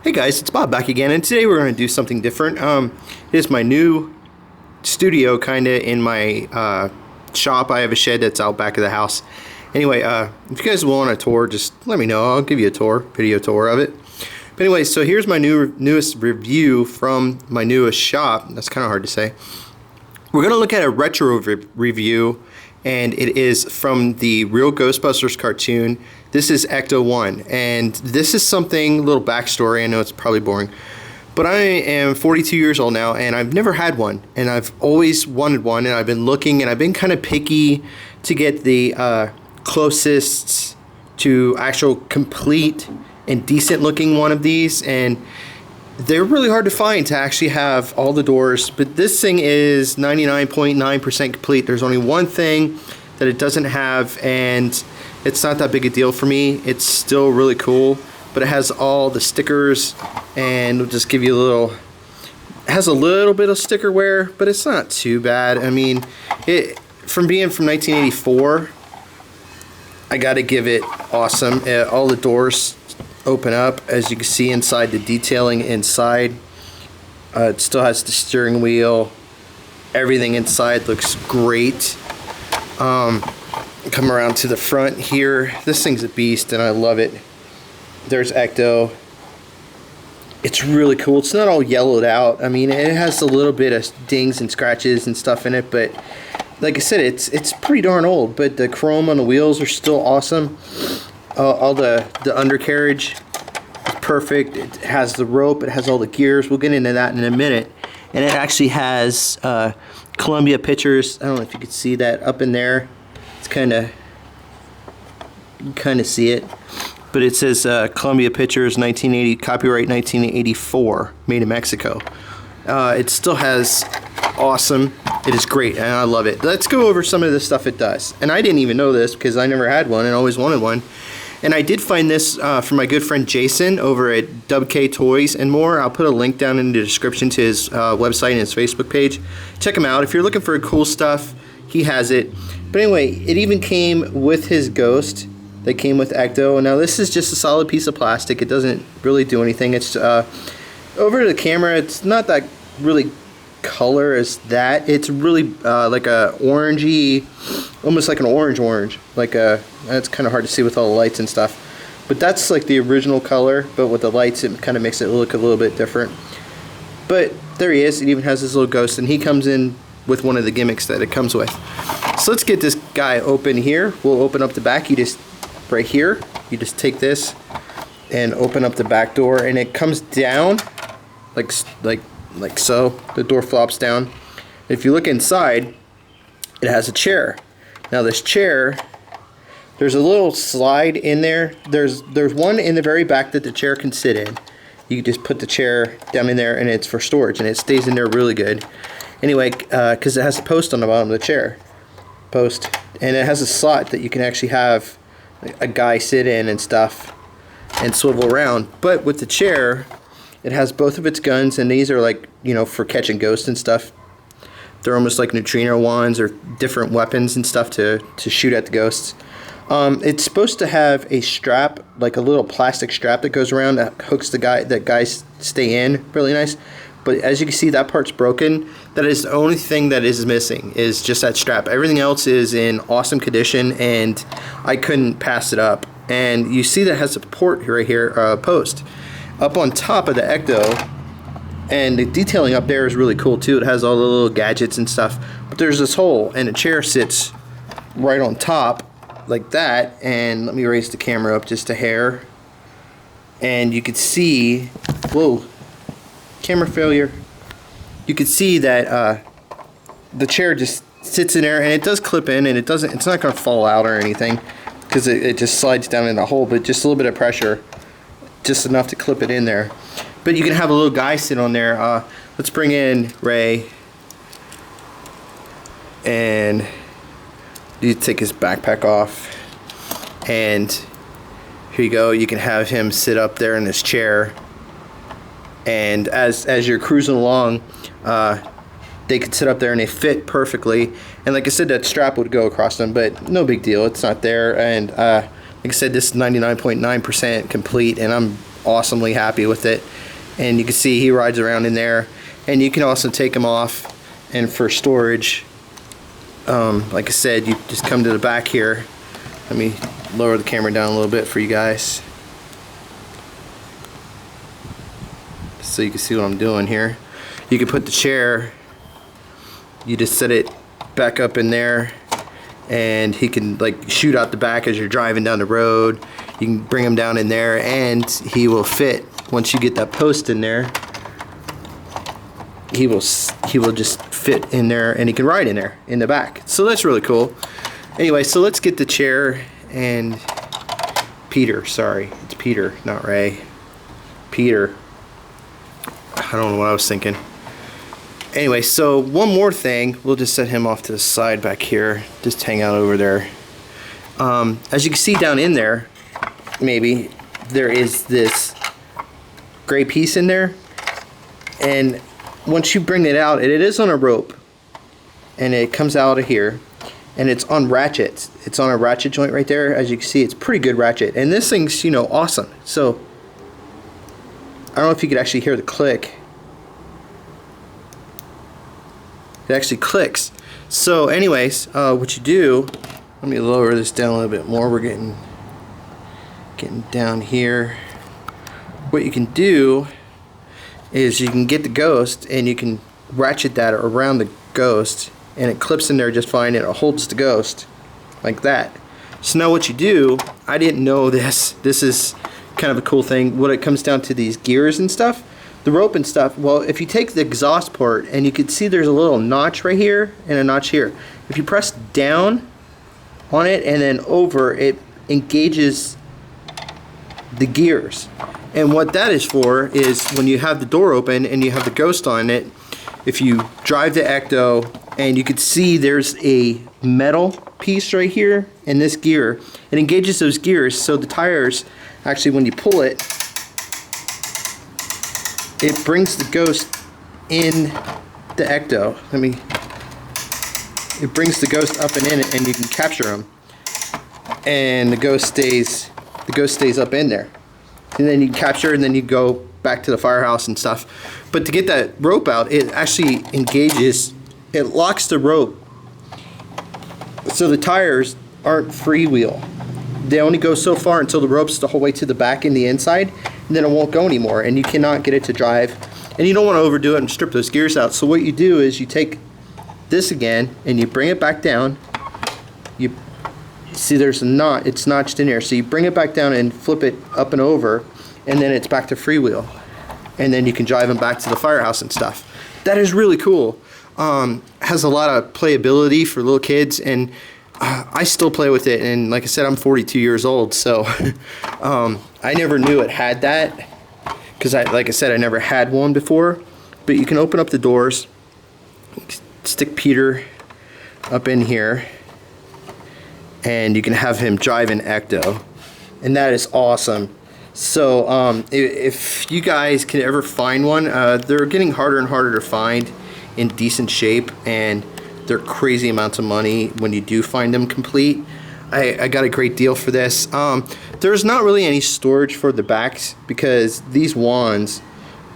Hey guys, it's Bob back again, and today we're going to do something different. It is my new studio, kind of in my shop. I have a shed that's out back of the house. Anyway, if you guys want a tour, just let me know. I'll give you a tour, video tour of it. But anyway, so here's my newest review from my newest shop. That's kind of hard to say. We're going to look at a retro review, and it is from the real Ghostbusters cartoon. This is Ecto 1, and this is something, a little backstory. I know it's probably boring, but I am 42 years old now, and I've never had one, and I've always wanted one, and I've been looking, and I've been kind of picky to get the closest to actual complete and decent looking one of these, and they're really hard to find to actually have all the doors. But this thing is 99.9% complete. There's only one thing that it doesn't have, and it's not that big a deal for me. It's still really cool, but it has all the stickers, and it'll just give you a little, it has a little bit of sticker wear, but it's not too bad. I mean, it, from being from 1984, I gotta give it awesome. All the doors open up, as you can see inside, the detailing inside. It still has the steering wheel. Everything inside looks great. Come around to the front here. This thing's a beast, and I love it. There's Ecto. It's really cool. It's not all yellowed out. I mean, it has a little bit of dings and scratches and stuff in it, but like I said, it's pretty darn old. But the chrome on the wheels are still awesome. All the undercarriage is perfect. It has the rope. It has all the gears. We'll get into that in a minute. And it actually has Columbia Pictures. I don't know if you can see that up in there. It's kind of, you kind of see it. But it says Columbia Pictures 1980, copyright 1984, made in Mexico. It still has awesome. It is great, and I love it. Let's go over some of the stuff it does. And I didn't even know this because I never had one and always wanted one. And I did find this from my good friend Jason over at WK Toys and More. I'll put a link down in the description to his website and his Facebook page. Check him out. If you're looking for cool stuff, he has it. But anyway, it even came with his Ghost that came with Ecto. Now this is just a solid piece of plastic. It doesn't really do anything. It's over to the camera. It's not that really color as that. It's really like a orangey, almost like an orange, like a, it's kind of hard to see with all the lights and stuff, but that's like the original color, but with the lights it kind of makes it look a little bit different. But there he is. It even has his little Ghost, and he comes in with one of the gimmicks that it comes with. So let's get this guy open here. We'll open up the back. You just, right here, you just take this and open up the back door, and it comes down like so. The door flops down. If you look inside, it has a chair. Now this chair, there's a little slide in there. There's one in the very back that the chair can sit in. You can just put the chair down in there, and it's for storage, and it stays in there really good. Anyway, because it has a post on the bottom of the chair. Post. And it has a slot that you can actually have a guy sit in and stuff and swivel around. But with the chair, it has both of its guns, and these are like, you know, for catching ghosts and stuff. They're almost like neutrino wands or different weapons and stuff to shoot at the ghosts. It's supposed to have a strap, like a little plastic strap that goes around that hooks the guy, that guys stay in. Really nice. But as you can see, that part's broken. That is the only thing that is missing, is just that strap. Everything else is in awesome condition, and I couldn't pass it up. And you see that it has a port right here, post up on top of the Ecto, and the detailing up there is really cool too. It has all the little gadgets and stuff, but there's this hole, and the chair sits right on top like that. And let me raise the camera up just a hair, and you can see, whoa, camera failure. You can see that the chair just sits in there, and it does clip in, and it's not going to fall out or anything, because it just slides down in the hole, but just a little bit of pressure, just enough to clip it in there. But you can have a little guy sit on there. Let's bring in Ray, and you take his backpack off, and here you go. You can have him sit up there in this chair, and as you're cruising along, they could sit up there and they fit perfectly. And like I said, that strap would go across them, but no big deal. It's not there. And like I said, this is 99.9% complete, and awesomely happy with it. And you can see he rides around in there. And you can also take him off, and for storage, like I said, you just come to the back here. Let me lower the camera down a little bit for you guys so you can see what I'm doing here. You can put the chair, you just set it back up in there, and he can like shoot out the back as you're driving down the road. You can bring him down in there and he will fit. Once you get that post in there, he will just fit in there, and he can ride in there in the back. So that's really cool. Anyway, so let's get the chair and Peter, sorry, it's Peter, not Ray. Peter. I don't know what I was thinking. Anyway, so one more thing, we'll just set him off to the side back here, just hang out over there. As you can see down in there, maybe there is this gray piece in there, and once you bring it out, it is on a rope, and it comes out of here, and it's on ratchets. It's on a ratchet joint right there. As you can see, it's pretty good ratchet, and this thing's, you know, awesome. So I don't know if you could actually hear the click. It actually clicks. So anyways, what you do, let me lower this down a little bit more. We're getting down here. What you can do is you can get the Ghost and you can ratchet that around the Ghost, and it clips in there just fine, and it holds the Ghost like that. So now what you do, I didn't know this is kind of a cool thing when it comes down to these gears and stuff, the rope and stuff. Well, if you take the exhaust port, and you can see there's a little notch right here and a notch here, if you press down on it and then over, it engages the gears. And what that is for is when you have the door open and you have the Ghost on it, if you drive the Ecto, and you can see there's a metal piece right here in this gear, it engages those gears, so the tires, actually when you pull it, it brings the Ghost in the Ecto. It brings the Ghost up and in it, and you can capture him, and the Ghost stays up in there. And then you capture, and then you go back to the firehouse and stuff. But to get that rope out, it actually engages, it locks the rope, so the tires aren't freewheel. They only go so far until the rope's the whole way to the back and the inside, and then it won't go anymore, and you cannot get it to drive. And you don't want to overdo it and strip those gears out. So what you do is you take this again and you bring it back down. You see there's a knot, it's notched in there, so you bring it back down and flip it up and over, and then it's back to freewheel, and then you can drive them back to the firehouse and stuff. That is really cool. Has a lot of playability for little kids, and I still play with it, and like I said, I'm 42 years old, so I never knew it had that, because like I said, I never had one before. But you can open up the doors, stick Peter up in here, and you can have him drive an Ecto, and that is awesome. So if you guys can ever find one, they're getting harder and harder to find in decent shape, and they're crazy amounts of money when you do find them complete. I got a great deal for this. There's not really any storage for the backs, because these wands,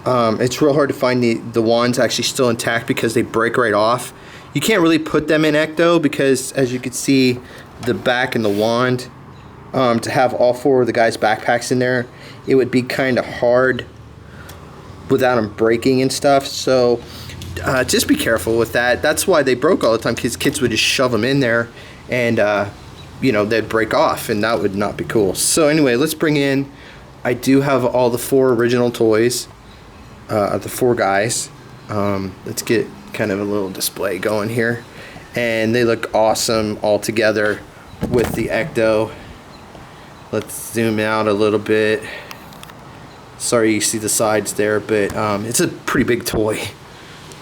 it's real hard to find the wands actually still intact, because they break right off. You can't really put them in Ecto, because as you can see, the back and the wand, to have all four of the guys' backpacks in there, it would be kind of hard without them breaking and stuff. So just be careful with that. That's why they broke all the time, because kids would just shove them in there, and you know, they'd break off, and that would not be cool. So anyway, let's bring in, I do have all the 4 original toys, the 4 guys. Let's get kind of a little display going here, and they look awesome all together with the Ecto. Let's zoom out a little bit. Sorry you see the sides there, but it's a pretty big toy.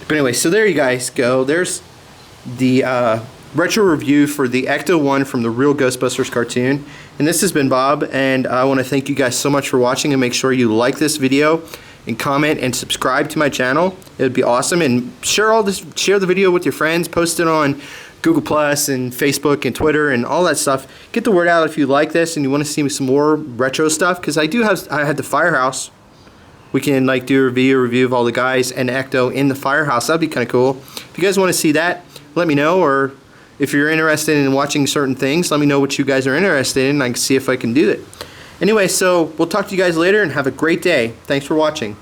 But anyway, so there you guys go. There's the retro review for the Ecto 1 from the real Ghostbusters cartoon. And this has been Bob, and I want to thank you guys so much for watching, and make sure you like this video and comment and subscribe to my channel. It would be awesome. And share the video with your friends, post it on Google Plus and Facebook and Twitter and all that stuff. Get the word out if you like this and you want to see some more retro stuff, because I had the Firehouse. We can like do a review of all the guys and Ecto in the Firehouse. That'd be kind of cool. If you guys want to see that, let me know. Or if you're interested in watching certain things, let me know what you guys are interested in, and I can see if I can do it. Anyway, so we'll talk to you guys later and have a great day. Thanks for watching.